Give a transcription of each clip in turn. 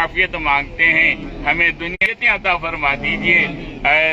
عافیت مانگتے ہیں، ہمیں دنیا عطا فرما دیجئے۔ اے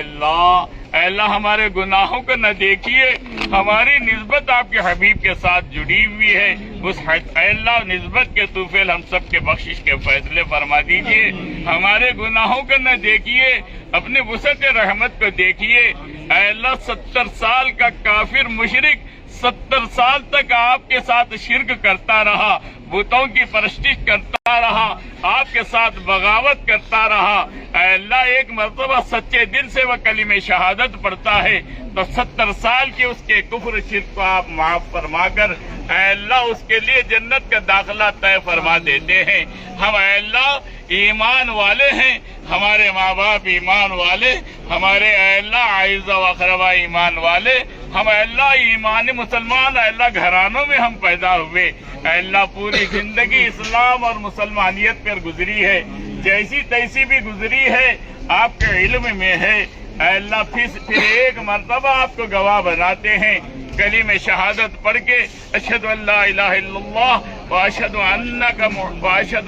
اللہ ہمارے گناہوں کو نہ دیکھیے، ہماری نسبت آپ کے حبیب کے ساتھ جڑی ہوئی ہے، اے اللہ نسبت کے توفیل ہم سب کے بخشش کے فیصلے فرما دیجئے۔ ہمارے گناہوں کو نہ دیکھیے، اپنی وسعت رحمت کو دیکھیے۔ اے اللہ 70 سال کا کافر مشرک 70 سال تک آپ کے ساتھ شرک کرتا رہا، بتوں کی پرستش کرتا رہا، آپ کے ساتھ بغاوت کرتا رہا۔ اے اللہ ایک مرتبہ سچے دل سے وہ کلمہ شہادت پڑھتا ہے تو 70 سال کے اس کے کفر شرک کو آپ معاف فرما کر اے اللہ اس کے لیے جنت کا داخلہ طے فرما دیتے ہیں۔ ہم اے اللہ ایمان والے ہیں، ہمارے ماں باپ ایمان والے، ہمارے اے اللہ اعزہ و اقربا ایمان والے، ہم اے اللہ ایمانی مسلمان اے اللہ گھرانوں میں ہم پیدا ہوئے۔ اے اللہ پوری زندگی اسلام اور مسلمانیت پر گزری ہے، جیسی تیسی بھی گزری ہے آپ کے علم میں ہے۔ اے اللہ پھر ایک مرتبہ آپ کو گواہ بناتے ہیں، کلمہ شہادت پڑھ کے اشہد ان لا الہ الا اللہ واشہد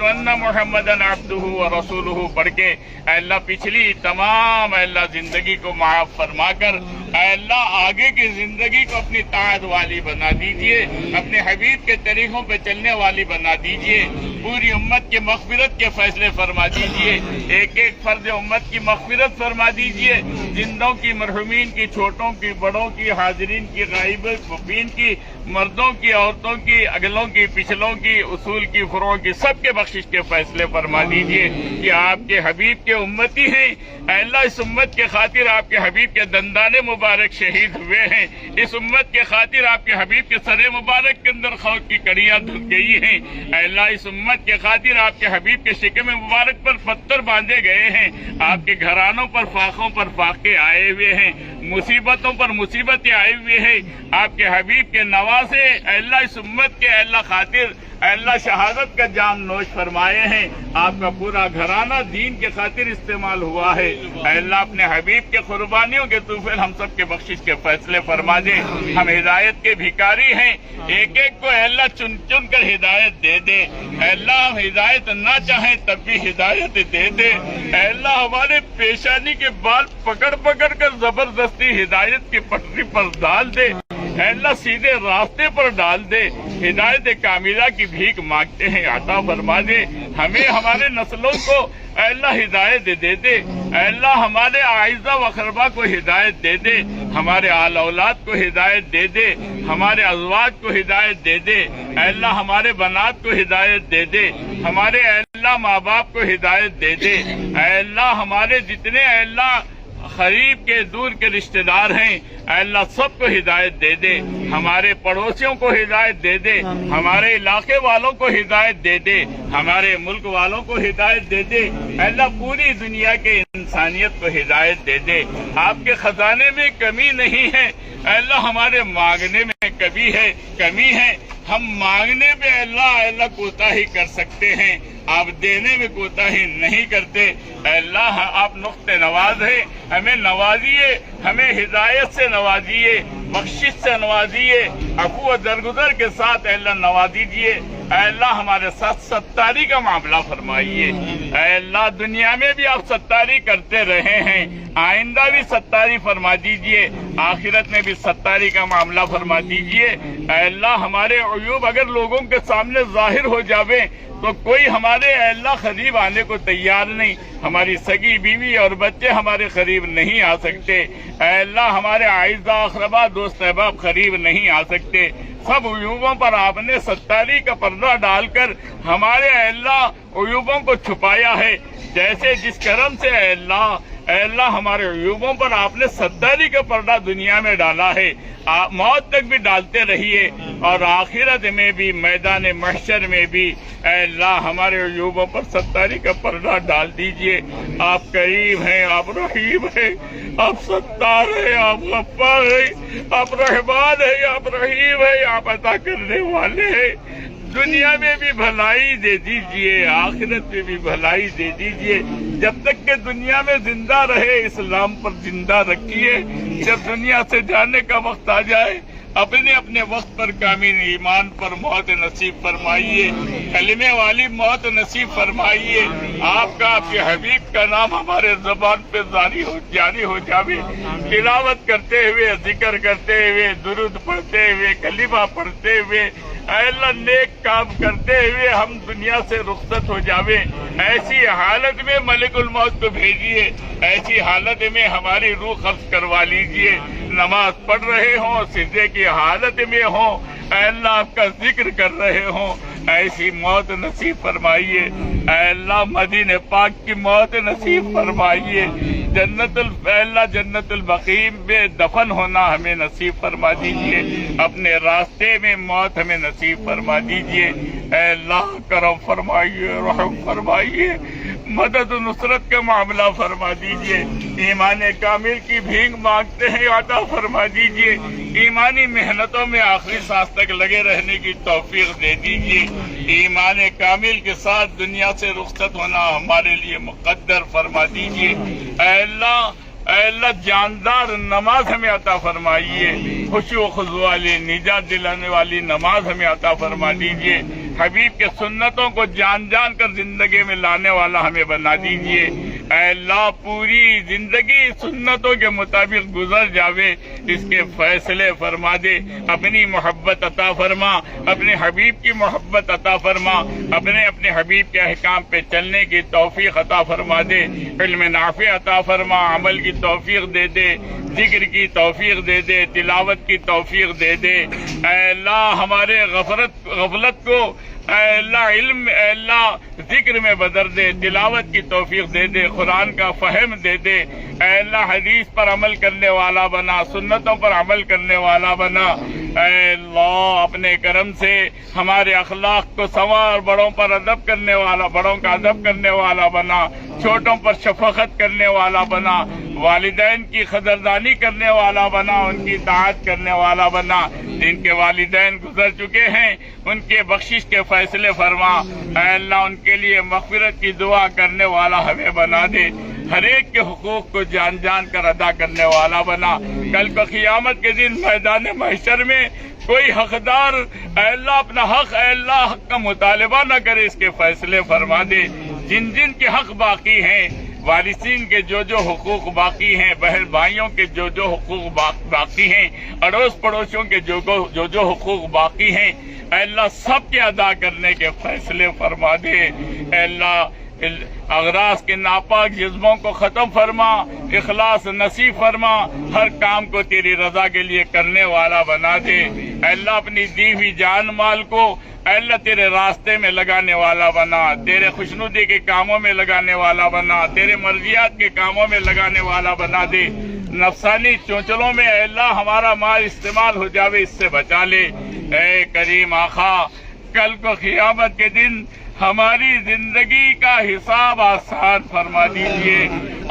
ان محمدًا عبدہ ورسولہ پڑھ کے اے اللہ پچھلی تمام اے اللہ زندگی کو معاف فرما کر اے اللہ آگے کی زندگی کو اپنی طاعت والی بنا دیجئے، اپنے حبیب کے طریقوں پہ چلنے والی بنا دیجئے، پوری امت کے مغفرت کے فیصلے فرما دیجئے، ایک ایک فرد امت کی مغفرت فرما دیجئے، زندوں کی، مرحومین کی، چھوٹوں کی، بڑوں کی، حاضرین کی، غائبین کی، مردوں کی، عورتوں کی، اگلوں کی، پچھلوں کی، اصول کی، فروع کی، سب کے بخشش کے فیصلے فرما دیجئے کہ آپ کے حبیب کے امتی ہیں۔ اے اللہ اس امت کے خاطر آپ کے حبیب کے دندان مبارک شہید ہوئے ہیں، اس امت کے خاطر آپ کے حبیب کے سر مبارک کے اندر خون کی کڑیاں دھل گئی ہیں۔ اے اللہ اس امت کے خاطر آپ کے حبیب کے شکم مبارک پر پتھر باندھے گئے ہیں، آپ کے گھرانوں پر فاقوں پر فاقے آئے ہوئے ہیں، مصیبتوں پر مصیبتیں آئے ہوئے ہیں، آپ کے حبیب کے نوازے اے اللہ اس امت کے اے اللہ خاطر اے اللہ شہادت کا جام نوش فرمائے ہیں، آپ کا پورا گھرانہ دین کے خاطر استعمال ہوا ہے۔ اے اللہ اپنے حبیب کے قربانیوں کے توفیل ہم سب کے بخشش کے فیصلے فرما دے۔ ہم ہدایت کے بھکاری ہیں، ایک ایک کو اے اللہ چن چن کر ہدایت دے دے۔ اے اللہ ہم ہدایت نہ چاہیں تب بھی ہدایت دے دے۔ اے اللہ ہمارے پیشانی کے بال پکڑ پکڑ کر زبردستی ہدایت کی پٹری پر ڈال دے۔ اے اللہ سیدھے راستے پر ڈال دے۔ ہدایت کاملہ کی بھیک مانگتے ہیں، عطا فرما دے۔ ہمیں ہمارے نسلوں کو اے اللہ ہدایت دے دے۔ اے اللہ ہمارے اعزہ و اقربا کو ہدایت دے دے، ہمارے آل اولاد کو ہدایت دے دے، ہمارے ازواج کو ہدایت دے دے۔ اے اللہ ہمارے بنات کو ہدایت دے دے، ہمارے اے اللہ ماں باپ کو ہدایت دے دے۔ اے اللہ ہمارے جتنے اے اللہ قریب کے دور کے رشتہ دار ہیں اے اللہ سب کو ہدایت دے دے، ہمارے پڑوسیوں کو ہدایت دے دے، ہمارے علاقے والوں کو ہدایت دے دے، ہمارے ملک والوں کو ہدایت دے دے۔ اے اللہ پوری دنیا کے انسانیت کو ہدایت دے دے۔ آپ کے خزانے میں کمی نہیں ہے، اے اللہ ہمارے مانگنے میں کمی ہے، ہم مانگنے میں اے اللہ کوتاہی کر سکتے ہیں، آپ دینے میں کوتاہی نہیں کرتے۔ اے اللہ آپ نقط نواز ہیں، ہمیں نوازیے، ہمیں ہدایت سے نوازیے، بخشش سے نوازیے، عفو و درگزر کے ساتھ اے اللہ نوازیجیے۔ اے اللہ ہمارے ساتھ ستاری کا معاملہ فرمائیے۔ اے اللہ دنیا میں بھی آپ ستاری کرتے رہے ہیں، آئندہ بھی ستاری فرما دیجئے، آخرت میں بھی ستاری کا معاملہ فرما دیجئے۔ اے اللہ ہمارے عیوب اگر لوگوں کے سامنے ظاہر ہو جاوے تو کوئی ہمارے اے اللہ قریب آنے کو تیار نہیں، ہماری سگی بیوی اور بچے ہمارے قریب نہیں آ سکتے۔ اے اللہ ہمارے اعزہ اقربا دوست احباب قریب نہیں آ سکتے۔ سب عیوبوں پر آپ نے ستاری کا پردہ ڈال کر ہمارے اے اللہ عیوبوں کو چھپایا ہے، جیسے جس کرم سے اے اللہ ہمارے عیوبوں پر آپ نے ستاری کا پردہ دنیا میں ڈالا ہے، آپ موت تک بھی ڈالتے رہیے اور آخرت میں بھی میدان محشر میں بھی اے اللہ ہمارے عیوبوں پر ستاری کا پردہ ڈال دیجئے۔ آپ کریم ہیں، آپ رحیم ہیں، آپ ستار ہیں، آپ غفار ہیں، آپ رحمان ہیں، آپ رحیم ہیں، آپ عطا کرنے والے ہیں۔ دنیا میں بھی بھلائی دے دیجئے، آخرت میں بھی بھلائی دے دیجئے۔ جب تک کہ دنیا میں زندہ رہے اسلام پر زندہ رکھیے، جب دنیا سے جانے کا وقت آ جائے اپنے اپنے وقت پر کامل ایمان پر موت نصیب فرمائیے، کلمے والی موت نصیب فرمائیے، آپ کا آپ کے حبیب کا نام ہمارے زبان پہ جاری ہو جاوے، تلاوت کرتے ہوئے، ذکر کرتے ہوئے، درود پڑھتے ہوئے، کلمہ پڑھتے ہوئے، اے اللہ نیک کام کرتے ہوئے ہم دنیا سے رخصت ہو جاوے۔ ایسی حالت میں ملک الموت کو بھیجیے، ایسی حالت میں ہماری روح قبض کروا لیجیے، نماز پڑھ رہے ہوں، سجدے کی حالت میں ہوں، اے اللہ آپ کا ذکر کر رہے ہوں، ایسی موت نصیب فرمائیے، اے اللہ مدینہ پاک کی موت نصیب فرمائیے، جنت البقیع میں دفن ہونا ہمیں نصیب فرما دیجیے، اپنے راستے میں موت ہمیں نصیب فرما دیجیے، اے اللہ کرم فرمائیے، رحم فرمائیے، مدد و نصرت کا معاملہ فرما دیجیے، ایمان کامل کی بھیک مانگتے ہیں عطا فرما دیجیے، ایمانی محنتوں میں آخری سانس تک لگے رہنے کی توفیق دے دیجیے، ایمان کامل کے ساتھ دنیا سے رخصت ہونا ہمارے لیے مقدر فرما دیجیے، اے اللہ جاندار نماز ہمیں عطا فرمائیے، خشوع و خضوع والی نجات دلانے والی نماز ہمیں عطا فرما دیجیے، حبیب کے سنتوں کو جان جان کر زندگی میں لانے والا ہمیں بنا دیجیے، اے اللہ پوری زندگی سنتوں کے مطابق گزر جاوے، اس کے فیصلے فرما دے، اپنی محبت عطا فرما، اپنے حبیب کی محبت عطا فرما، اپنے حبیب کے احکام پہ چلنے کی توفیق عطا فرما دے، علم نافع عطا فرما، عمل کی توفیق دے دے، ذکر کی توفیق دے دے، تلاوت کی توفیق دے دے، اے اللہ ہمارے غفلت کو اے اللہ علم، اے اللہ ذکر میں بدل دے، تلاوت کی توفیق دے دے، قرآن کا فہم دے دے، اے اللہ حدیث پر عمل کرنے والا بنا، سنتوں پر عمل کرنے والا بنا، اے اللہ اپنے کرم سے ہمارے اخلاق کو سنوار، بڑوں پر ادب کرنے والا، بڑوں کا ادب کرنے والا بنا، چھوٹوں پر شفقت کرنے والا بنا، والدین کی قدردانی کرنے والا بنا، ان کی اطاعت کرنے والا بنا، جن کے والدین گزر چکے ہیں ان کے بخشش کے فیصلے فرما، اے اللہ ان کے لیے مغفرت کی دعا کرنے والا ہمیں بنا دے، ہر ایک کے حقوق کو جان جان کر ادا کرنے والا بنا، کل کو قیامت کے دن میدان محشر میں کوئی حقدار اے اللہ اپنا حق، اے اللہ حق کا مطالبہ نہ کرے، اس کے فیصلے فرما دے، جن جن کے حق باقی ہیں، وارثین کے جو جو حقوق باقی ہیں، بہن بھائیوں کے جو جو حقوق باقی ہیں، اڑوس پڑوسیوں کے جو جو حقوق باقی ہیں، اے اللہ سب کے ادا کرنے کے فیصلے فرما دے، اے اللہ اغراض کے ناپاک جذبوں کو ختم فرما، اخلاص نصیب فرما، ہر کام کو تیری رضا کے لیے کرنے والا بنا دے، اے اللہ اپنی دی ہوئی جان مال کو اے اللہ تیرے راستے میں لگانے والا بنا، تیرے خوشنودی کے کاموں میں لگانے والا بنا، تیرے مرضیات کے کاموں میں لگانے والا بنا دے، نفسانی چونچلوں میں اے اللہ ہمارا مال استعمال ہو جاوے، اس سے بچا لے، اے کریم آقا کل کو قیامت کے دن ہماری زندگی کا حساب آسان فرما دیجئے،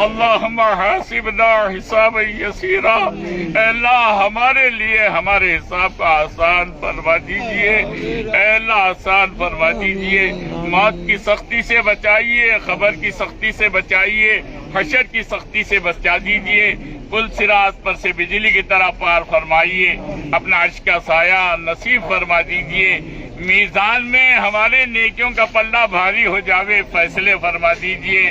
اللہم حاسبنا حسابا یسیرا، اے اللہ ہمارے لیے ہمارے حساب کو آسان فرما دیجئے، اے اللہ آسان فرما دیجئے، موت کی سختی سے بچائیے، خبر کی سختی سے بچائیے، حشر کی سختی سے بچا دیجئے، پل صراط پر سے بجلی کی طرح پار فرمائیے، اپنا عرش کا سایہ نصیب فرما دیجئے، میزان میں ہمارے نیکیوں کا پلہ بھاری ہو جاوے، فیصلے فرما دیجئے،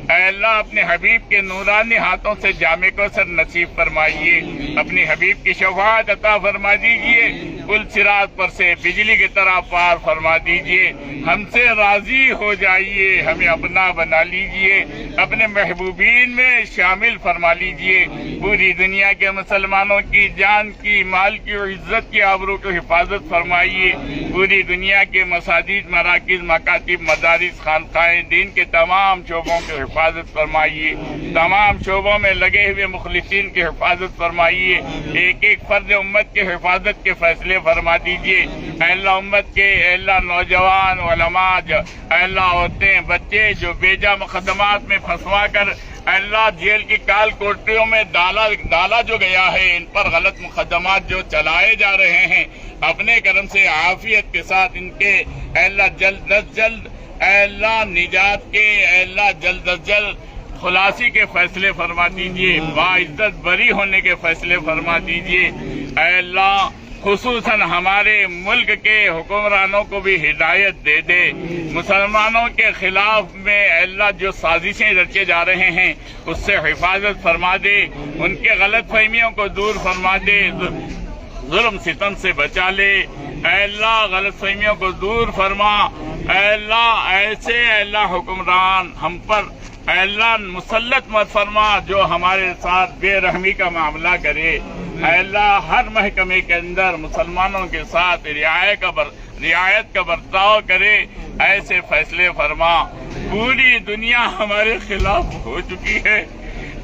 اے اللہ اپنے حبیب کے نورانی ہاتھوں سے جامع کوثر نصیب فرمائیے، اپنی حبیب کی شفاعت عطا فرما دیجئے، پل صراط پر سے بجلی کی طرح پار فرما دیجئے، ہم سے راضی ہو جائیے، ہمیں اپنا بنا لیجئے، اپنے محبوبین میں شامل فرما لیجئے، پوری دنیا کے مسلمانوں کی جان کی، مال کی اور عزت کی آبرو کو حفاظت فرمائیے، پوری دنیا کے مساجد، مراکز، مکاتب، مدارس، خانقاہیں دین کے تمام شعبوں کی حفاظت فرمائیے، تمام شعبوں میں لگے ہوئے مخلصین کی حفاظت فرمائیے، ایک ایک فرد امت کے حفاظت کے فیصلے فرما دیجئے، اے اللہ امت کے اے اللہ نوجوان علماء، اے اللہ عورتیں بچے جو بیجا مقدمات میں پھنسوا کر اے اللہ جیل کی کال کوٹریوں میں ڈالا جو گیا ہے، ان پر غلط مقدمات جو چلائے جا رہے ہیں، اپنے کرم سے عافیت کے ساتھ ان کے اے اللہ جلد از جلد اے اللہ نجات کے اے اللہ جلد از جلد خلاصی کے فیصلے فرما دیجئے، باعزت بری ہونے کے فیصلے فرما دیجئے، اے اللہ خصوصاً ہمارے ملک کے حکمرانوں کو بھی ہدایت دے دے، مسلمانوں کے خلاف میں اے اللہ جو سازشیں رچے جا رہے ہیں اس سے حفاظت فرما دے، ان کے غلط فہمیوں کو دور فرما دے، ظلم ستم سے بچا لے، اے اللہ غلط فہمیوں کو دور فرما، اے اللہ ایسے اے اللہ حکمران ہم پر اے اللہ مسلط مت فرما جو ہمارے ساتھ بے رحمی کا معاملہ کرے، اے اللہ ہر محکمے کے اندر مسلمانوں کے ساتھ رعایت کا برتاؤ کرے، ایسے فیصلے فرما۔ پوری دنیا ہمارے خلاف ہو چکی ہے،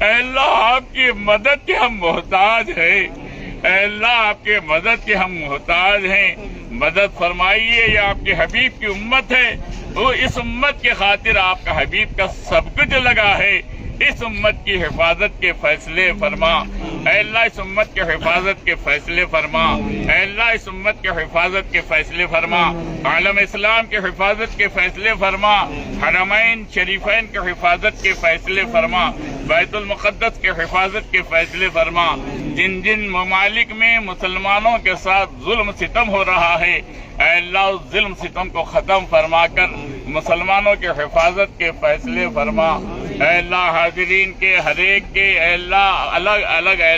اے اللہ آپ کی مدد کے ہم محتاج ہیں، اے اللہ آپ کے مدد کے ہم محتاج ہیں، مدد فرمائیے۔ یہ آپ کے حبیب کی امت ہے، وہ اس امت کی خاطر آپ کا حبیب کا سب کچھ لگا ہے، اس امت کی حفاظت کے فیصلے فرما، اے اللہ اس امت کے حفاظت کے فیصلے فرما، اے اللہ اس امت کے حفاظت کے فیصلے فرما، عالم اسلام کے حفاظت کے فیصلے فرما، حرمین شریفین کے حفاظت کے فیصلے فرما، بیت المقدس کے حفاظت کے فیصلے فرما۔ جن جن ممالک میں مسلمانوں کے ساتھ ظلم ستم ہو رہا ہے، اے اللہ اس ظلم ستم کو ختم فرما کر مسلمانوں کے حفاظت کے فیصلے فرما۔ اے اللہ حاضرین کے ہر ایک کے اے اللہ الگ الگ اے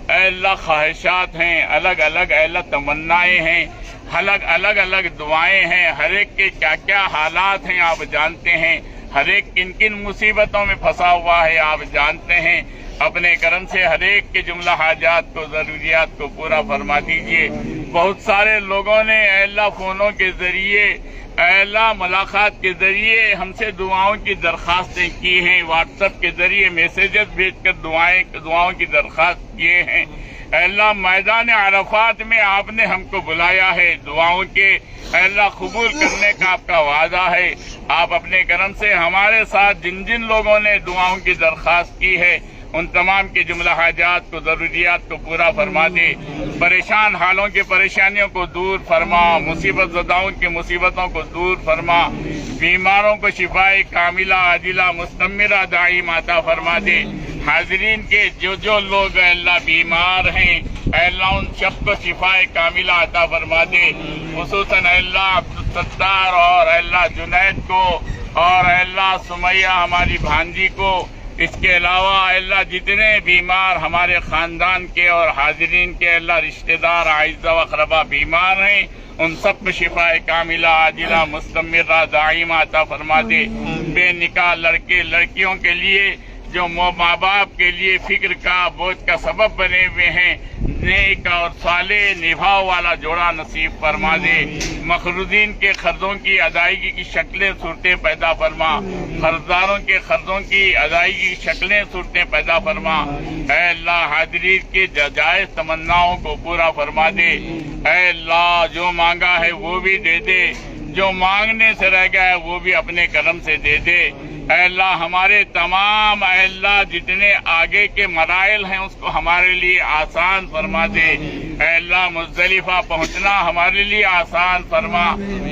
اللہ خواہشات ہیں، الگ الگ اے اللہ تمنائیں ہیں، الگ الگ دعائیں ہیں، ہر ایک کے کیا کیا حالات ہیں آپ جانتے ہیں، ہر ایک کن کن مصیبتوں میں پھنسا ہوا ہے آپ جانتے ہیں۔ اپنے کرم سے ہر ایک کے جملہ حاجات کو ضروریات کو پورا فرما دیجیے۔ بہت سارے لوگوں نے اے اللہ فونوں کے ذریعے اے اللہ ملاقات کے ذریعے ہم سے دعاؤں کی درخواستیں کی ہیں، واٹس ایپ کے ذریعے میسیجز بھیج کر دعاؤں کی درخواست کیے ہیں۔ اے اللہ میدان عرفات میں آپ نے ہم کو بلایا ہے، دعاؤں کے اے اللہ قبول کرنے کا آپ کا وعدہ ہے۔ آپ اپنے کرم سے ہمارے ساتھ جن جن لوگوں نے دعاؤں کی درخواست کی ہے ان تمام کے جملہ حاجات کو ضروریات کو پورا فرما دے، پریشان حالوں کی پریشانیوں کو دور فرما، مصیبت زداؤں کی مصیبتوں کو دور فرما، بیماروں کو شفائے کاملہ عاجلہ مستمرہ دائم عطا فرما دے۔ حاضرین کے جو لوگ اے اللہ بیمار ہیں اے اللہ ان سب کو شفائے کاملہ عطا فرما دے، خصوصاً اے اللہ عبدالستار اور اے اللہ جنید کو اور اے اللہ سمیہ ہماری بھانجی کو، اس کے علاوہ اے اللہ جتنے بیمار ہمارے خاندان کے اور حاضرین کے اے اللہ رشتہ دار اعزاء و اقربا بیمار ہیں ان سب کو شفائے کاملہ عاجلہ مستمرہ دائمہ عطا فرما دے۔ بے نکاح لڑکے لڑکیوں کے لیے جو ماں باپ کے لیے فکر کا بوجھ کا سبب بنے ہوئے ہیں، نیک اور صالح نبھاؤ والا جوڑا نصیب فرما دے۔ مقروضین کے قرضوں کی ادائیگی کی شکلیں صورتیں پیدا فرما، قرضداروں کے قرضوں کی ادائیگی کی شکلیں صورتیں پیدا فرما۔ اے اللہ حاضرین کے جائز تمناؤں کو پورا فرما دے۔ اے اللہ جو مانگا ہے وہ بھی دے دے، جو مانگنے سے رہ گیا ہے وہ بھی اپنے کرم سے دے دے۔ اے اللہ ہمارے تمام اے اللہ جتنے آگے کے مراحل ہیں اس کو ہمارے لیے آسان فرما دے۔ اے اللہ مزدلفہ پہنچنا ہمارے لیے آسان فرما،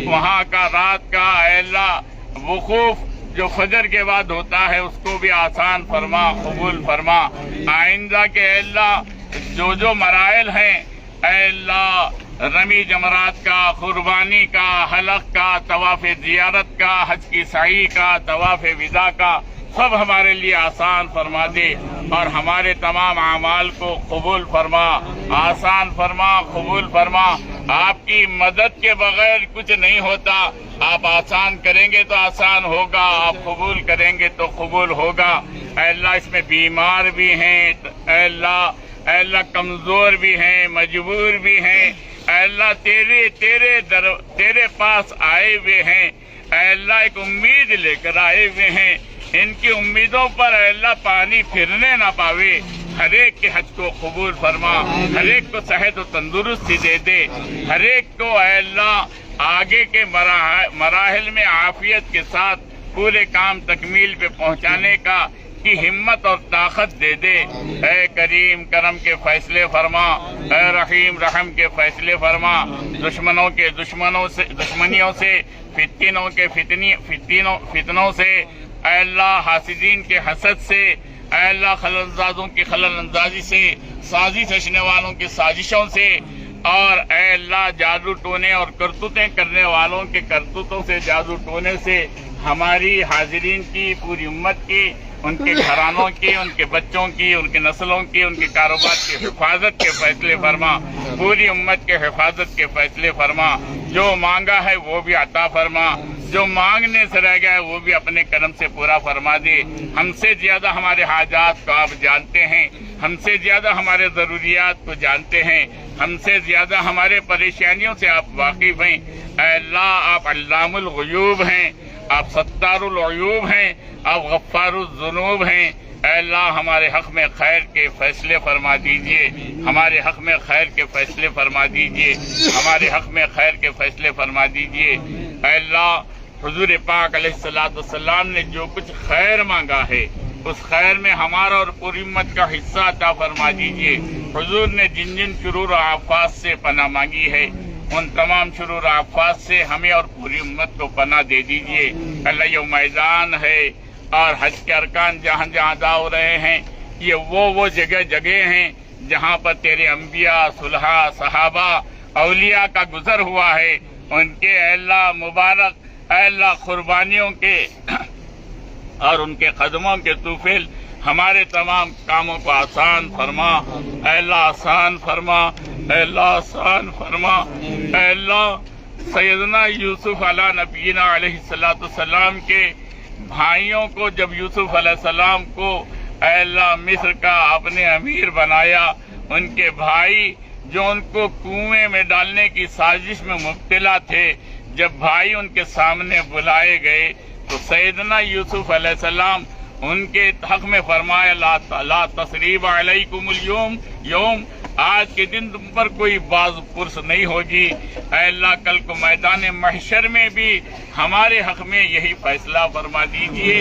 وہاں کا رات کا اے اللہ وقوف جو فجر کے بعد ہوتا ہے اس کو بھی آسان فرما، قبول فرما۔ آئندہ کے اے اللہ جو مراحل ہیں اے اللہ رمی جمرات کا، قربانی کا، حلق کا، طواف زیارت کا، حج کی سعی کا، طواف وداع کا، سب ہمارے لیے آسان فرما دے اور ہمارے تمام اعمال کو قبول فرما، آسان فرما، قبول فرما۔ آپ کی مدد کے بغیر کچھ نہیں ہوتا، آپ آسان کریں گے تو آسان ہوگا، آپ قبول کریں گے تو قبول ہوگا۔ اے اللہ اس میں بیمار بھی ہیں اے اللہ کمزور بھی ہیں، مجبور بھی ہیں، اے اللہ تیرے پاس آئے ہوئے ہیں، اے اللہ ایک امید لے کر آئے ہوئے ہیں، ان کی امیدوں پر اے اللہ پانی پھرنے نہ پاوے۔ ہر ایک کے حج کو قبول فرما، ہر ایک کو صحت و تندرستی دے دے، ہر ایک کو اے اللہ آگے کے مراحل میں عافیت کے ساتھ پورے کام تکمیل پہ پہنچانے کی ہمت اور طاقت دے دے۔ اے کریم کرم کے فیصلے فرما، اے رحیم رحم کے فیصلے فرما، دشمنیوں سے فتنوں سے اے اللہ حاسدین کے حسد سے اے اللہ خلل اندازوں کی خلل اندازی سے، سازش رچنے والوں کی سازشوں سے اور اے اللہ جادو ٹونے اور کرتوتیں کرنے والوں کے کرتوتوں سے، جادو ٹونے سے ہماری حاضرین کی، پوری امت کی، ان کے گھرانوں کی، ان کے بچوں کی، ان کے نسلوں کی، ان کے کاروبار کی حفاظت کے فیصلے فرما، پوری امت کے حفاظت کے فیصلے فرما، جو مانگا ہے وہ بھی عطا فرما، جو مانگنے سے رہ گیا ہے وہ بھی اپنے کرم سے پورا فرما دے۔ ہم سے زیادہ ہمارے حاجات کو آپ جانتے ہیں، ہم سے زیادہ ہمارے ضروریات کو جانتے ہیں، ہم سے زیادہ ہمارے پریشانیوں سے آپ واقف ہیں۔ اے اللہ آپ علام الغیوب ہیں، آپ ستار العیوب ہیں، آپ غفار الذنوب ہیں۔ اے اللہ ہمارے حق میں خیر کے فیصلے فرما دیجئے، ہمارے حق میں خیر کے فیصلے فرما دیجئے، ہمارے حق میں خیر کے فیصلے فرما دیجئے۔ اے اللہ حضور پاک علیہ السلام نے جو کچھ خیر مانگا ہے اس خیر میں ہمارا اور پوری امت کا حصہ عطا فرما دیجئے۔ حضور نے جن جن شرور و آفات سے پناہ مانگی ہے ان تمام شرور و آفات سے ہمیں اور پوری امت کو پناہ دے دیجئے۔ اللہ یہ میدان ہے اور حج کے ارکان جہاں جہاں ادا ہو رہے ہیں، یہ وہ جگہ ہیں جہاں پر تیرے انبیاء، صلحاء، صحابہ، اولیاء کا گزر ہوا ہے۔ ان کے اے اللہ مبارک اے اللہ قربانیوں کے اور ان کے قدموں کے طوفیل ہمارے تمام کاموں کو آسان فرما۔ اے اللہ آسان فرما، اے اللہ آسان فرما۔ اے اللہ سیدنا یوسف علیہ نبینا علیہ السلام کے بھائیوں کو جب یوسف علیہ السلام کو اے اللہ مصر کا اپنے امیر بنایا، ان کے بھائی جو ان کو کنویں میں ڈالنے کی سازش میں مبتلا تھے، جب بھائی ان کے سامنے بلائے گئے تو سیدنا یوسف علیہ السلام ان کے حق میں فرمایا لا تثریب علیکم اليوم، آج کے دن تم پر کوئی باز پرس نہیں ہوگی۔ اے اللہ کل کو میدان محشر میں بھی ہمارے حق میں یہی فیصلہ فرما دیجئے۔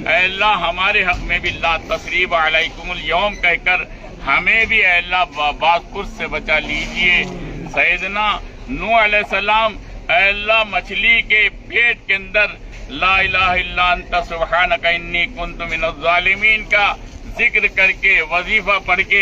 اے اللہ ہمارے حق میں بھی لا تثریب علیکم اليوم کہہ کر ہمیں بھی اے اللہ باز پرس سے بچا لیجئے۔ سیدنا نوح علیہ السلام اے اللہ مچھلی کے پیٹ کے اندر لا الہ الا انت سبحانک انی کنت من الظالمین کا ذکر کر کے وظیفہ پڑھ کے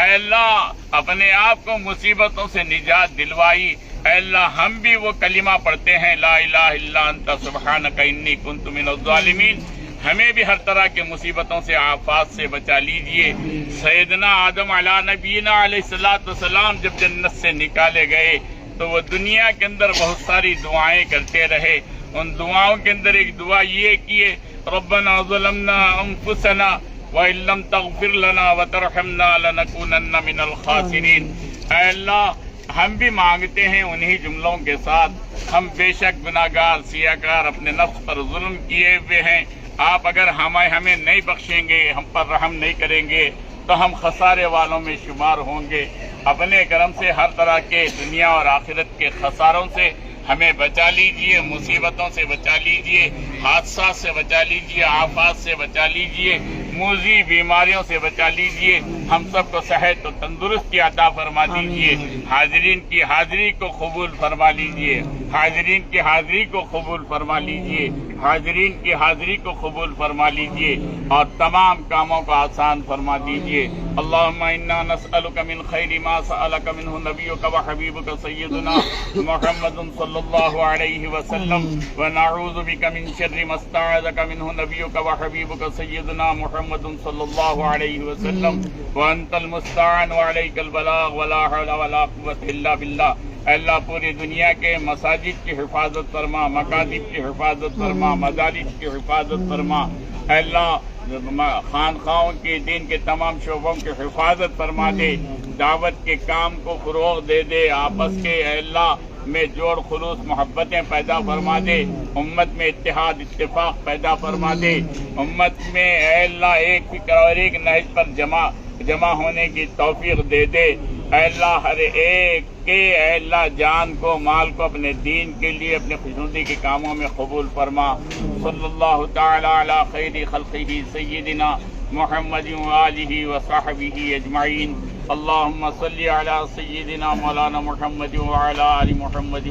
اے اللہ اپنے آپ کو مصیبتوں سے نجات دلوائی۔ اے اللہ ہم بھی وہ کلمہ پڑھتے ہیں لا الہ الا انت سبحانک انی کنت من الظالمین، ہمیں بھی ہر طرح کے مصیبتوں سے آفات سے بچا لیجئے۔ سیدنا آدم علیہ نبینا علیہ السلام جب جنت سے نکالے گئے تو وہ دنیا کے اندر بہت ساری دعائیں کرتے رہے۔ ان دعاؤں کے اندر ایک دعا یہ کیے ربنا ظلمنا انفسنا وَإِن لَّمْ تَغْفِرْ لَنَا وَتَرْحَمْنَا لَنَكُونَنَّ مِنَ الْخَاسِرِينَ۔ اے اللہ ہم بھی مانگتے ہیں انہی جملوں کے ساتھ، ہم بے شک گناہگار سیاہکار اپنے نفس پر ظلم کیے ہوئے ہیں، آپ اگر ہمیں نہیں بخشیں گے، ہم پر رحم نہیں کریں گے تو ہم خسارے والوں میں شمار ہوں گے۔ اپنے کرم سے ہر طرح کے دنیا اور آخرت کے خساروں سے ہمیں بچا لیجئے، مصیبتوں سے بچا لیجئے، حادثات سے بچا لیجئے، آفات سے بچا لیجئے، موذی بیماریوں سے بچا لیجئے، ہم سب کو صحت و تندرستی عطا فرما دیجئے، حاضرین کی حاضری کو قبول فرما لیجئے، حاضرین کی حاضری کو قبول فرما لیجئے، حاضرین کی حاضری کو قبول فرما لیجئے اور تمام کاموں کو آسان فرما دیجئے۔ اللہم انا نسألک من خیر ما سألک منہ نبیک و حبیبک سیدنا محمد صلی اللہ علیہ وسلم ونعوذ بک من شر ما استعاذک منہ نبیک و حبیبک سیدنا محمد صلی اللہ علیہ وسلم وانت المستعان وعلیک البلاغ ولا حول ولا قوة الا باللہ۔ اے اللہ پوری دنیا کے مساجد کی حفاظت فرما، مکاتب کی حفاظت فرما، مدارس کی حفاظت فرما۔ اے اللہ خانقاہوں کے دین کے تمام شعبوں کی حفاظت فرما دے، دعوت کے کام کو فروغ دے دے، آپس کے اے اللہ میں جوڑ خلوص محبتیں پیدا فرما دے، امت میں اتحاد اتفاق پیدا فرما دے، امت میں اے اللہ ایک فکر اور ایک نہج پر جمع ہونے کی توفیق دے دے۔ اے اللہ ہر ایک کے اے اللہ جان کو مال کو اپنے دین کے لیے اپنے خوشنودی کے کاموں میں قبول فرما۔ صلی اللہ تعالی علی خیر خلقہ سیدنا محمد وآلہ وصحبہ اجمعین۔ اللہم صلی علی سیدنا مولانا محمد وعلی آل محمد